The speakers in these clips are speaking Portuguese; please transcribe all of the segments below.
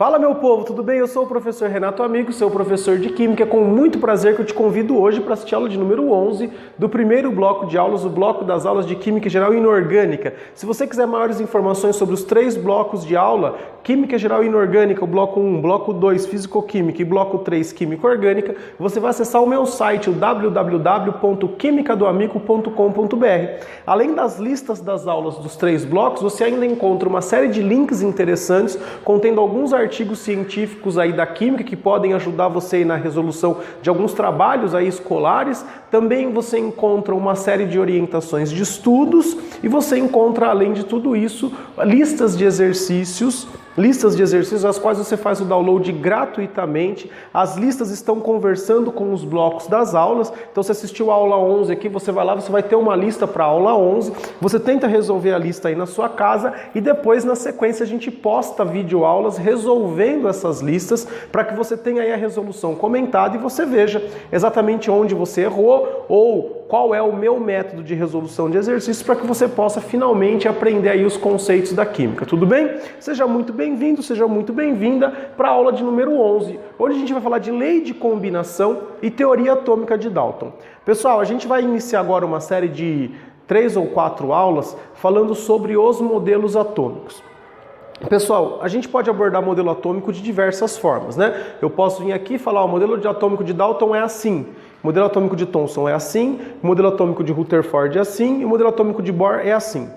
Fala meu povo, tudo bem? Eu sou o professor Renato Amigo, seu professor de Química, com muito prazer que eu te convido hoje para assistir a aula de número 11 do primeiro bloco de aulas, o bloco das aulas de Química Geral e Inorgânica. Se você quiser maiores informações sobre os 3 blocos de aula, Química Geral e Inorgânica, o bloco 1, bloco 2, Físico-Química e bloco 3, Química Orgânica, você vai acessar o meu site, o www.quimicadoamigo.com.br. Além das listas das aulas dos 3 blocos, você ainda encontra uma série de links interessantes contendo alguns artigos científicos aí da química que podem ajudar você na resolução de alguns trabalhos aí escolares. Também você encontra uma série de orientações de estudos e você encontra, além de tudo isso, listas de exercícios às quais você faz o download gratuitamente. As listas estão conversando com os blocos das aulas. Então, se assistiu a aula 11 aqui, você vai lá, você vai ter uma lista para a aula 11. Você tenta resolver a lista aí na sua casa e depois, na sequência, a gente posta videoaulas resolvendo essas listas para que você tenha aí a resolução comentada e você veja exatamente onde você errou ou qual é o meu método de resolução de exercícios para que você possa finalmente aprender aí os conceitos da química. Tudo bem? Seja muito bem-vindo, seja muito bem-vinda para a aula de número 11. Hoje a gente vai falar de lei de combinação e teoria atômica de Dalton. Pessoal, a gente vai iniciar agora uma série de 3 ou 4 aulas falando sobre os modelos atômicos. Pessoal, a gente pode abordar modelo atômico de diversas formas, né? Eu posso vir aqui e falar, o modelo atômico de Dalton é assim, o modelo atômico de Thomson é assim, o modelo atômico de Rutherford é assim e o modelo atômico de Bohr é assim.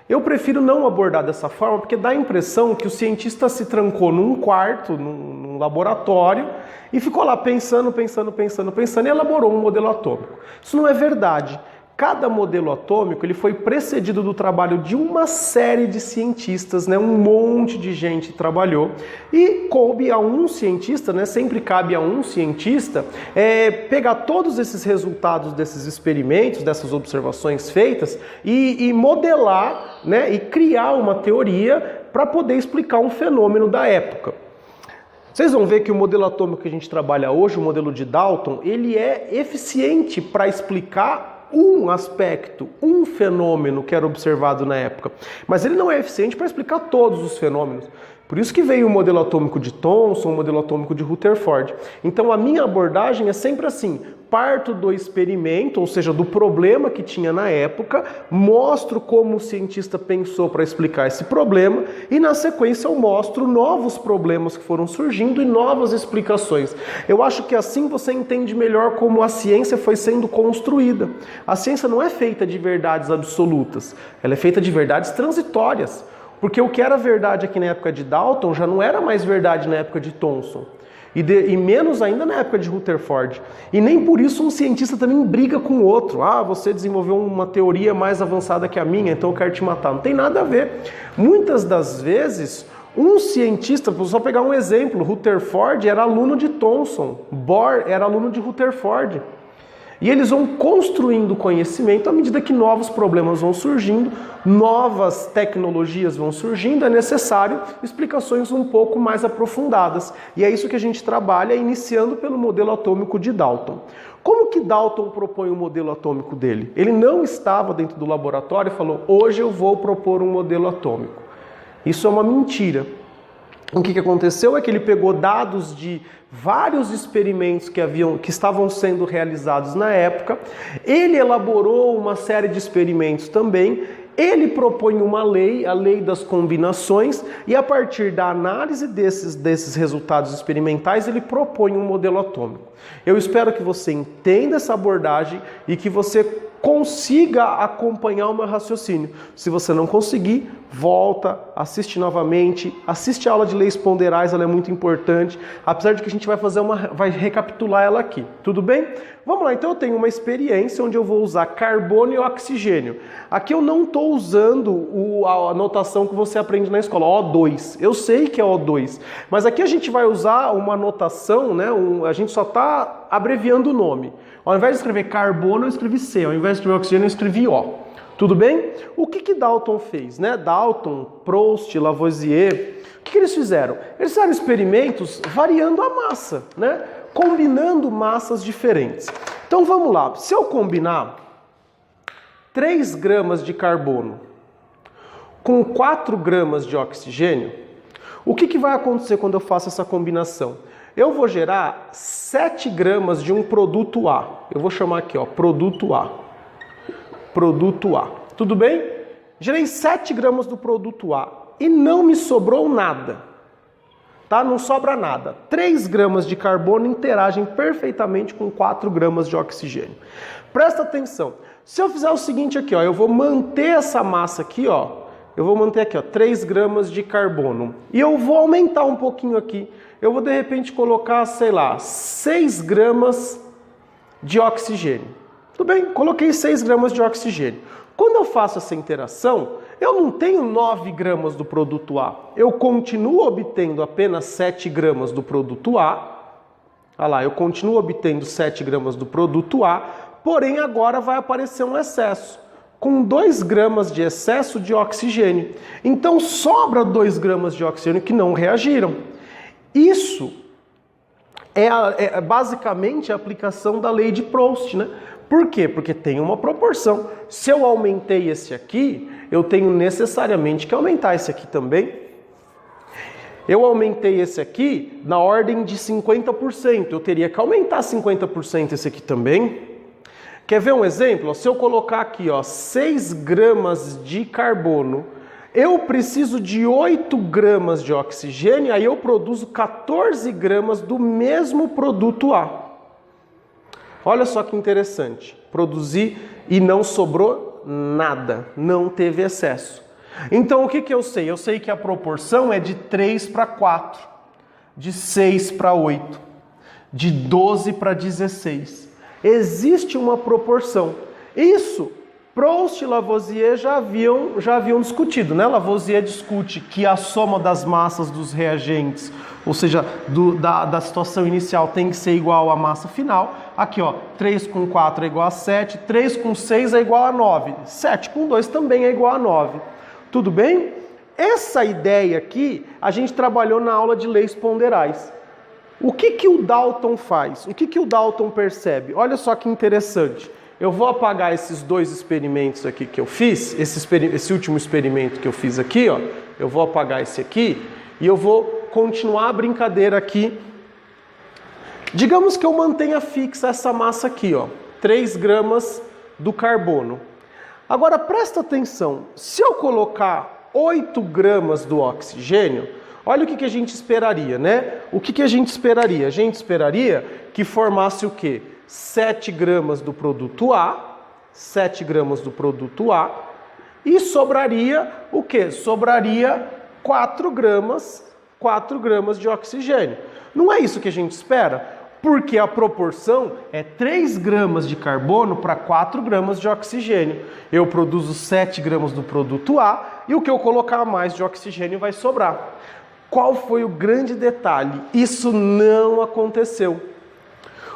Eu prefiro não abordar dessa forma porque dá a impressão que o cientista se trancou num quarto, num laboratório e ficou lá pensando e elaborou um modelo atômico. Isso não é verdade. Cada modelo atômico ele foi precedido do trabalho de uma série de cientistas, né? Um monte de gente trabalhou e coube a um cientista, né? Sempre cabe a um cientista pegar todos esses resultados desses experimentos, dessas observações feitas e modelar, né? E criar uma teoria para poder explicar um fenômeno da época. Vocês vão ver que o modelo atômico que a gente trabalha hoje, o modelo de Dalton, ele é eficiente para explicar um aspecto, um fenômeno que era observado na época. Mas ele não é eficiente para explicar todos os fenômenos. Por isso que veio o modelo atômico de Thomson, o modelo atômico de Rutherford. Então a minha abordagem é sempre assim, parto do experimento, ou seja, do problema que tinha na época, mostro como o cientista pensou para explicar esse problema e na sequência eu mostro novos problemas que foram surgindo e novas explicações. Eu acho que assim você entende melhor como a ciência foi sendo construída. A ciência não é feita de verdades absolutas, ela é feita de verdades transitórias. Porque o que era verdade aqui na época de Dalton já não era mais verdade na época de Thomson. E menos ainda na época de Rutherford. E nem por isso um cientista também briga com o outro. Ah, você desenvolveu uma teoria mais avançada que a minha, então eu quero te matar. Não tem nada a ver. Muitas das vezes, um cientista, vou só pegar um exemplo, Rutherford era aluno de Thomson, Bohr era aluno de Rutherford. E eles vão construindo conhecimento à medida que novos problemas vão surgindo, novas tecnologias vão surgindo, é necessário explicações um pouco mais aprofundadas. E é isso que a gente trabalha, iniciando pelo modelo atômico de Dalton. Como que Dalton propõe o modelo atômico dele? Ele não estava dentro do laboratório e falou, hoje eu vou propor um modelo atômico. Isso é uma mentira. O que aconteceu é que ele pegou dados de vários experimentos que estavam sendo realizados na época, ele elaborou uma série de experimentos também, ele propõe uma lei, a lei das combinações, e a partir da análise desses resultados experimentais, ele propõe um modelo atômico. Eu espero que você entenda essa abordagem e que você consiga acompanhar o meu raciocínio. Se você não conseguir, volta, assiste novamente, assiste a aula de leis ponderais, ela é muito importante, apesar de que a gente vai recapitular ela aqui, tudo bem? Vamos lá, então eu tenho uma experiência onde eu vou usar carbono e oxigênio. Aqui eu não estou usando a notação que você aprende na escola, O2. Eu sei que é O2, mas aqui a gente vai usar uma notação, né? A gente só está abreviando o nome. Ao invés de escrever carbono, eu escrevi C. Ao invés de escrever oxigênio, eu escrevi O. Tudo bem? O que Dalton fez, né? Dalton, Proust, Lavoisier, o que eles fizeram? Eles fizeram experimentos variando a massa, né? Combinando massas diferentes. Então vamos lá. Se eu combinar 3 gramas de carbono com 4 gramas de oxigênio, O que vai acontecer quando eu faço essa combinação? Eu vou gerar 7 gramas de um produto A. Eu vou chamar aqui, ó, produto A. Produto A. Tudo bem? Gerei 7 gramas do produto A e não me sobrou nada. Tá? Não sobra nada. 3 gramas de carbono interagem perfeitamente com 4 gramas de oxigênio. Presta atenção. Se eu fizer o seguinte aqui, ó, eu vou manter essa massa aqui, ó. Eu vou manter aqui, ó, 3 gramas de carbono. E eu vou aumentar um pouquinho aqui. Eu vou, de repente, colocar, sei lá, 6 gramas de oxigênio. Tudo bem? Coloquei 6 gramas de oxigênio. Quando eu faço essa interação, eu não tenho 9 gramas do produto A. Eu continuo obtendo apenas 7 gramas do produto A. Olha lá, eu continuo obtendo 7 gramas do produto A, porém agora vai aparecer um excesso, com 2 gramas de excesso de oxigênio. Então sobra 2 gramas de oxigênio que não reagiram. Isso é basicamente a aplicação da lei de Proust, né? Por quê? Porque tem uma proporção. Se eu aumentei esse aqui, eu tenho necessariamente que aumentar esse aqui também. Eu aumentei esse aqui na ordem de 50%. Eu teria que aumentar 50% esse aqui também. Quer ver um exemplo? Se eu colocar aqui, ó, 6 gramas de carbono, eu preciso de 8 gramas de oxigênio, aí eu produzo 14 gramas do mesmo produto A. Olha só que interessante. Produzi e não sobrou nada, não teve excesso. Então o que eu sei? Eu sei que a proporção é de 3 para 4, de 6 para 8, de 12 para 16. Existe uma proporção. Isso Proust e Lavoisier já haviam discutido, né? Lavoisier discute que a soma das massas dos reagentes, ou seja, da situação inicial, tem que ser igual à massa final. Aqui, ó, 3 com 4 é igual a 7, 3 com 6 é igual a 9, 7 com 2 também é igual a 9. Tudo bem? Essa ideia aqui a gente trabalhou na aula de leis ponderais. O que o Dalton faz? O que o Dalton percebe? Olha só que interessante. Eu vou apagar esses 2 experimentos aqui que eu fiz, esse último experimento que eu fiz aqui, ó. Eu vou apagar esse aqui e eu vou continuar a brincadeira aqui. Digamos que eu mantenha fixa essa massa aqui, ó, 3 gramas do carbono. Agora presta atenção, se eu colocar 8 gramas do oxigênio, olha o que a gente esperaria, né? O que a gente esperaria? A gente esperaria que formasse o quê? 7 gramas do produto A, 7 gramas do produto A, e sobraria o quê? Sobraria 4 gramas de oxigênio. Não é isso que a gente espera? Porque a proporção é 3 gramas de carbono para 4 gramas de oxigênio. Eu produzo 7 gramas do produto A e o que eu colocar a mais de oxigênio vai sobrar. Qual foi o grande detalhe? Isso não aconteceu.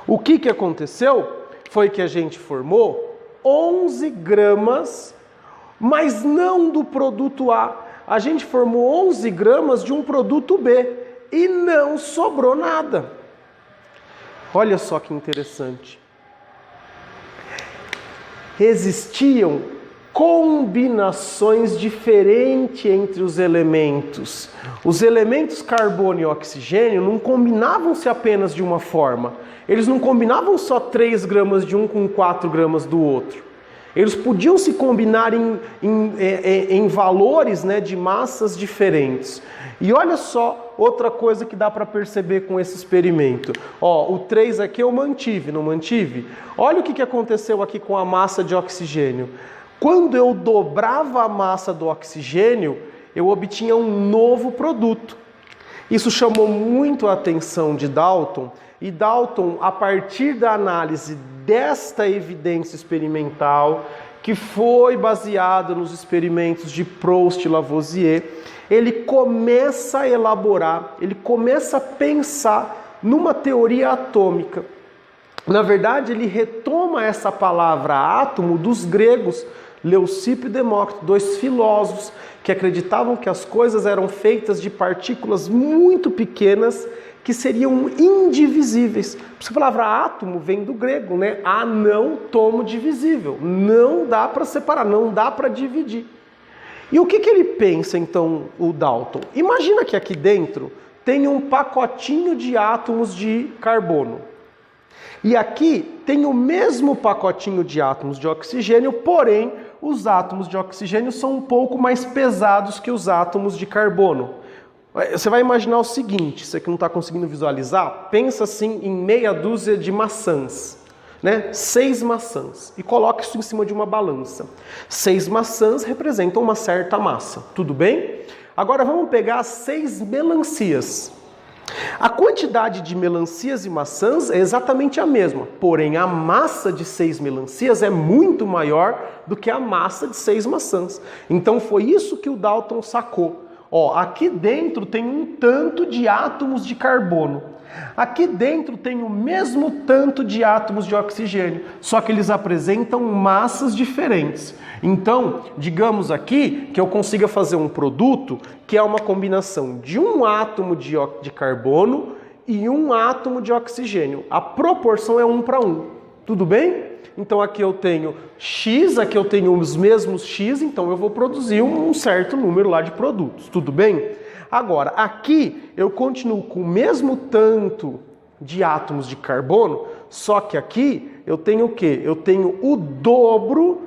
O que aconteceu foi que a gente formou 11 gramas, mas não do produto A. A gente formou 11 gramas de um produto B e não sobrou nada. Olha só que interessante. Existiam combinações diferentes entre os elementos. Os elementos carbono e oxigênio não combinavam-se apenas de uma forma. Eles não combinavam só 3 gramas de um com 4 gramas do outro. Eles podiam se combinar em valores, né, de massas diferentes. E olha só outra coisa que dá para perceber com esse experimento. Ó, o 3 aqui eu mantive, não mantive? Olha o que aconteceu aqui com a massa de oxigênio. Quando eu dobrava a massa do oxigênio, eu obtinha um novo produto. Isso chamou muito a atenção de Dalton, e Dalton, a partir da análise desta evidência experimental, que foi baseada nos experimentos de Proust e Lavoisier, ele começa a elaborar, ele começa a pensar numa teoria atômica. Na verdade, ele retoma essa palavra átomo dos gregos, Leucipo e Demócrito, 2 filósofos que acreditavam que as coisas eram feitas de partículas muito pequenas que seriam indivisíveis. Essa palavra átomo vem do grego, né? Anão, tomo, divisível. Não dá para separar, não dá para dividir. E o que ele pensa, então, o Dalton? Imagina que aqui dentro tem um pacotinho de átomos de carbono. E aqui tem o mesmo pacotinho de átomos de oxigênio, porém, os átomos de oxigênio são um pouco mais pesados que os átomos de carbono. Você vai imaginar o seguinte, você que não está conseguindo visualizar, pensa assim em meia dúzia de maçãs, né? 6 maçãs, e coloca isso em cima de uma balança. 6 maçãs representam uma certa massa, tudo bem? Agora vamos pegar 6 melancias. A quantidade de melancias e maçãs é exatamente a mesma, porém a massa de 6 melancias é muito maior do que a massa de 6 maçãs. Então foi isso que o Dalton sacou. Ó, aqui dentro tem um tanto de átomos de carbono. Aqui dentro tem o mesmo tanto de átomos de oxigênio, só que eles apresentam massas diferentes. Então, digamos aqui que eu consiga fazer um produto que é uma combinação de um átomo de carbono e um átomo de oxigênio. A proporção é 1 para 1. Tudo bem? Então aqui eu tenho X, aqui eu tenho os mesmos X, então eu vou produzir um certo número lá de produtos. Tudo bem? Agora, aqui eu continuo com o mesmo tanto de átomos de carbono, só que aqui eu tenho o quê? Eu tenho o dobro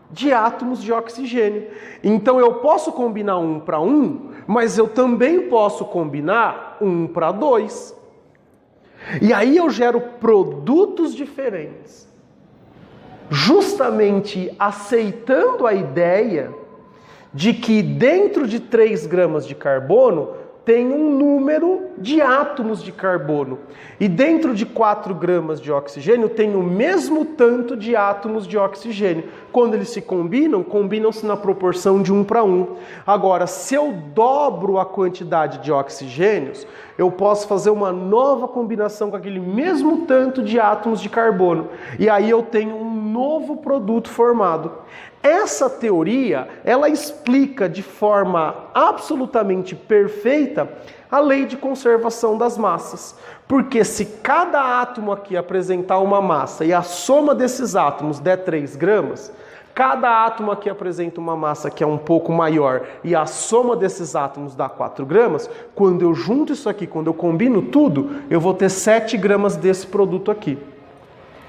de átomos de oxigênio. Então eu posso combinar 1 para 1, mas eu também posso combinar 1 para 2. E aí eu gero produtos diferentes. Justamente aceitando a ideia de que dentro de 3 gramas de carbono tem um número de átomos de carbono. E dentro de 4 gramas de oxigênio tem o mesmo tanto de átomos de oxigênio. Quando eles se combinam, combinam-se na proporção de 1 para 1. Agora, se eu dobro a quantidade de oxigênios, eu posso fazer uma nova combinação com aquele mesmo tanto de átomos de carbono. E aí eu tenho um novo produto formado. Essa teoria, ela explica de forma absolutamente perfeita a lei de conservação das massas. Porque se cada átomo aqui apresentar uma massa e a soma desses átomos der 3 gramas, cada átomo aqui apresenta uma massa que é um pouco maior e a soma desses átomos dá 4 gramas, quando eu junto isso aqui, quando eu combino tudo, eu vou ter 7 gramas desse produto aqui.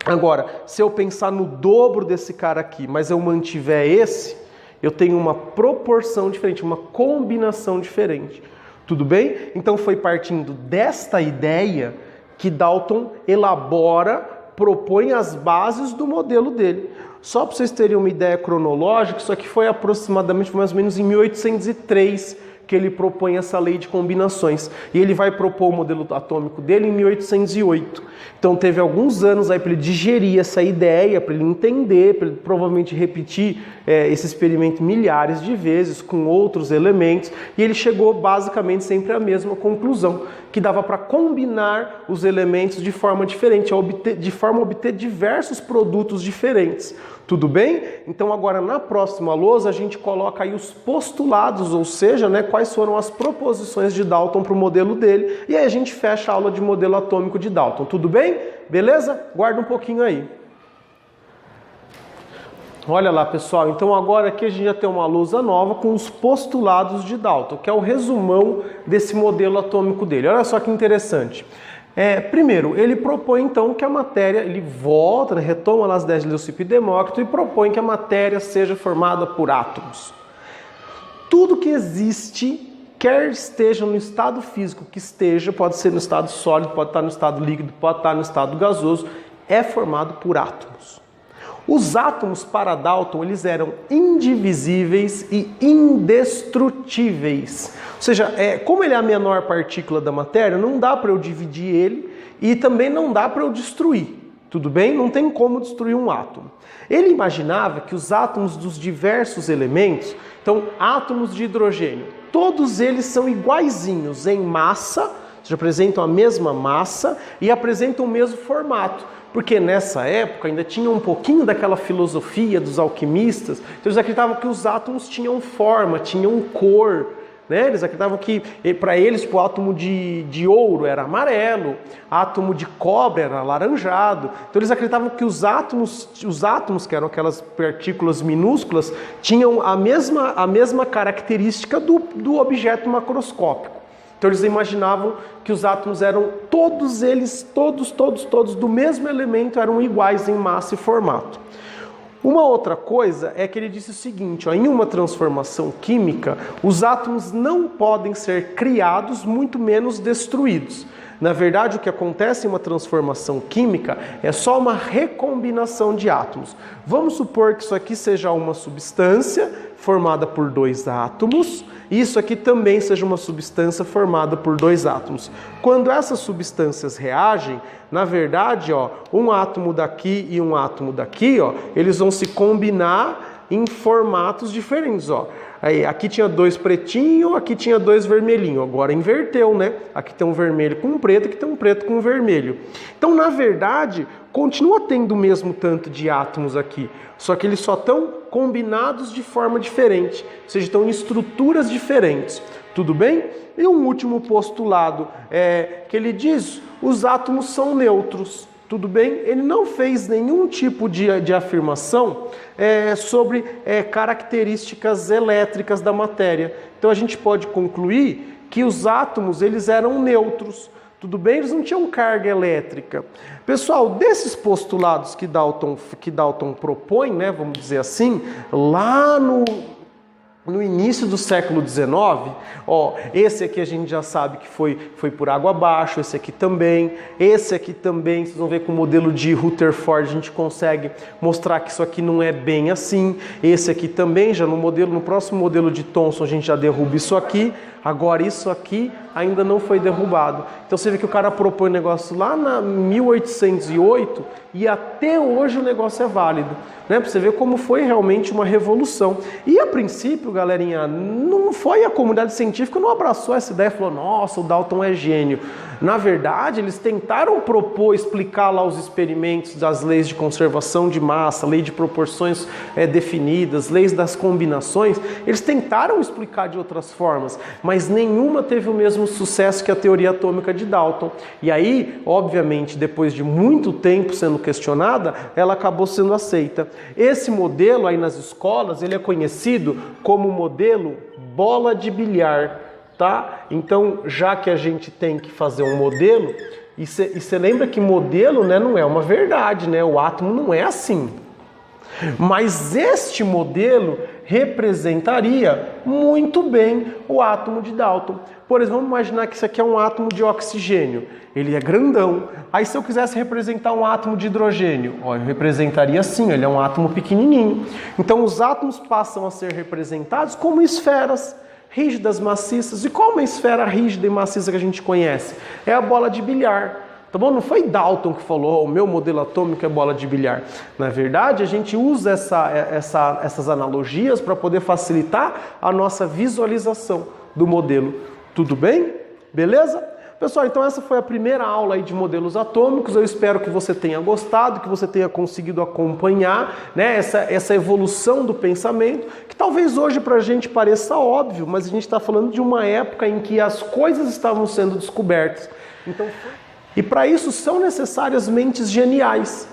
Agora, se eu pensar no dobro desse cara aqui, mas eu mantiver esse, eu tenho uma proporção diferente, uma combinação diferente. Tudo bem? Então foi partindo desta ideia que Dalton elabora, propõe as bases do modelo dele. Só para vocês terem uma ideia cronológica, isso aqui foi aproximadamente mais ou menos em 1803 que ele propõe essa lei de combinações. E ele vai propor o modelo atômico dele em 1808. Então teve alguns anos aí para ele digerir essa ideia, para ele entender, para ele provavelmente repetir esse experimento milhares de vezes com outros elementos. E ele chegou basicamente sempre à mesma conclusão, que dava para combinar os elementos de forma diferente, de forma a obter diversos produtos diferentes. Tudo bem? Então agora na próxima lousa a gente coloca aí os postulados, ou seja, quais foram as proposições de Dalton para o modelo dele, e aí a gente fecha a aula de modelo atômico de Dalton. Tudo bem? Beleza? Guarda um pouquinho aí. Olha lá, pessoal, então agora aqui a gente já tem uma lousa nova com os postulados de Dalton, que é o resumão desse modelo atômico dele. Olha só que interessante. Primeiro, ele propõe então que a matéria, ele volta, retoma lá as ideias de Leucipo e Demócrito e propõe que a matéria seja formada por átomos. Tudo que existe, quer esteja no estado físico que esteja, pode ser no estado sólido, pode estar no estado líquido, pode estar no estado gasoso, é formado por átomos. Os átomos para Dalton, eles eram indivisíveis e indestrutíveis. Ou seja, como ele é a menor partícula da matéria, não dá para eu dividir ele e também não dá para eu destruir. Tudo bem? Não tem como destruir um átomo. Ele imaginava que os átomos dos diversos elementos, então átomos de hidrogênio, todos eles são iguaizinhos em massa, seja, apresentam a mesma massa e apresentam o mesmo formato. Porque nessa época ainda tinha um pouquinho daquela filosofia dos alquimistas, então eles acreditavam que os átomos tinham forma, tinham cor, né? Eles acreditavam que, para eles, o átomo de ouro era amarelo, átomo de cobre era alaranjado. Então eles acreditavam que os átomos, que eram aquelas partículas minúsculas, tinham a mesma característica do objeto macroscópico. Então eles imaginavam que os átomos eram todos do mesmo elemento, eram iguais em massa e formato. Uma outra coisa é que ele disse o seguinte, em uma transformação química, os átomos não podem ser criados, muito menos destruídos. Na verdade, o que acontece em uma transformação química é só uma recombinação de átomos. Vamos supor que isso aqui seja uma substância formada por 2 átomos, e isso aqui também seja uma substância formada por 2 átomos. Quando essas substâncias reagem, na verdade, um átomo daqui e um átomo daqui, eles vão se combinar em formatos diferentes. Aí, aqui tinha 2 pretinhos, aqui tinha 2 vermelhinhos. Agora inverteu, né? Aqui tem um vermelho com um preto, aqui tem um preto com um vermelho. Então, na verdade, continua tendo o mesmo tanto de átomos aqui, só que eles só estão combinados de forma diferente, ou seja, estão em estruturas diferentes. Tudo bem? E um último postulado que ele diz: os átomos são neutros. Tudo bem? Ele não fez nenhum tipo de afirmação sobre características elétricas da matéria. Então a gente pode concluir que os átomos eles eram neutros. Tudo bem? Eles não tinham carga elétrica. Pessoal, desses postulados que Dalton propõe, né, vamos dizer assim, lá no início do século XIX, esse aqui a gente já sabe que foi por água abaixo, esse aqui também, vocês vão ver com o modelo de Rutherford a gente consegue mostrar que isso aqui não é bem assim, esse aqui também, já no próximo modelo de Thomson a gente já derruba isso aqui, agora isso aqui ainda não foi derrubado. Então você vê que o cara propõe um negócio lá na 1808 e até hoje o negócio é válido, né? Pra você ver como foi realmente uma revolução. E a princípio, galerinha, não foi a comunidade científica não abraçou essa ideia e falou: nossa, o Dalton é gênio. Na verdade, eles tentaram explicar lá os experimentos das leis de conservação de massa, lei de proporções definidas, leis das combinações. Eles tentaram explicar de outras formas, mas nenhuma teve o mesmo sucesso que a teoria atômica de Dalton. E aí, obviamente, depois de muito tempo sendo questionada, ela acabou sendo aceita. Esse modelo aí nas escolas, ele é conhecido como modelo bola de bilhar. Tá? Então, já que a gente tem que fazer um modelo, e você lembra que modelo, né, não é uma verdade, né? O átomo não é assim. Mas este modelo representaria muito bem o átomo de Dalton. Por exemplo, vamos imaginar que isso aqui é um átomo de oxigênio. Ele é grandão. Aí se eu quisesse representar um átomo de hidrogênio, eu representaria assim, ele é um átomo pequenininho. Então os átomos passam a ser representados como esferas rígidas, maciças. E qual é uma esfera rígida e maciça que a gente conhece? É a bola de bilhar. Tá bom? Não foi Dalton que falou, o meu modelo atômico é bola de bilhar. Na verdade, a gente usa essas analogias para poder facilitar a nossa visualização do modelo. Tudo bem? Beleza? Pessoal, então essa foi a primeira aula aí de modelos atômicos. Eu espero que você tenha gostado, que você tenha conseguido acompanhar, né, essa evolução do pensamento, que talvez hoje para a gente pareça óbvio, mas a gente está falando de uma época em que as coisas estavam sendo descobertas. Então, e para isso são necessárias mentes geniais.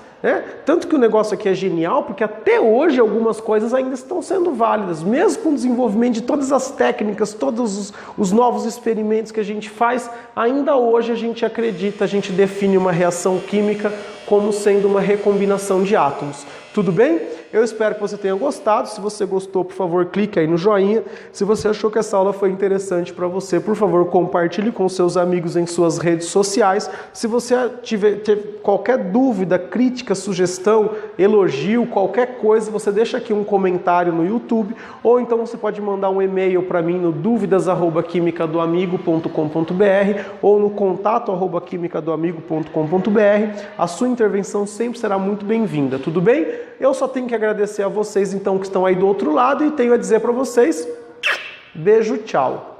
Tanto que o negócio aqui é genial, porque até hoje algumas coisas ainda estão sendo válidas, mesmo com o desenvolvimento de todas as técnicas, todos os novos experimentos que a gente faz, ainda hoje a gente acredita, a gente define uma reação química como sendo uma recombinação de átomos. Tudo bem? Eu espero que você tenha gostado. Se você gostou, por favor, clique aí no joinha. Se você achou que essa aula foi interessante para você, por favor, compartilhe com seus amigos em suas redes sociais. Se você tiver qualquer dúvida, crítica, sugestão, elogio, qualquer coisa, você deixa aqui um comentário no YouTube, ou então você pode mandar um e-mail para mim no duvidas@quimicadoamigo.com.br ou no contato@quimicadoamigo.com.br. A sua intervenção sempre será muito bem-vinda, tudo bem? Eu só tenho que agradecer a vocês, então, que estão aí do outro lado, e tenho a dizer para vocês: beijo, tchau!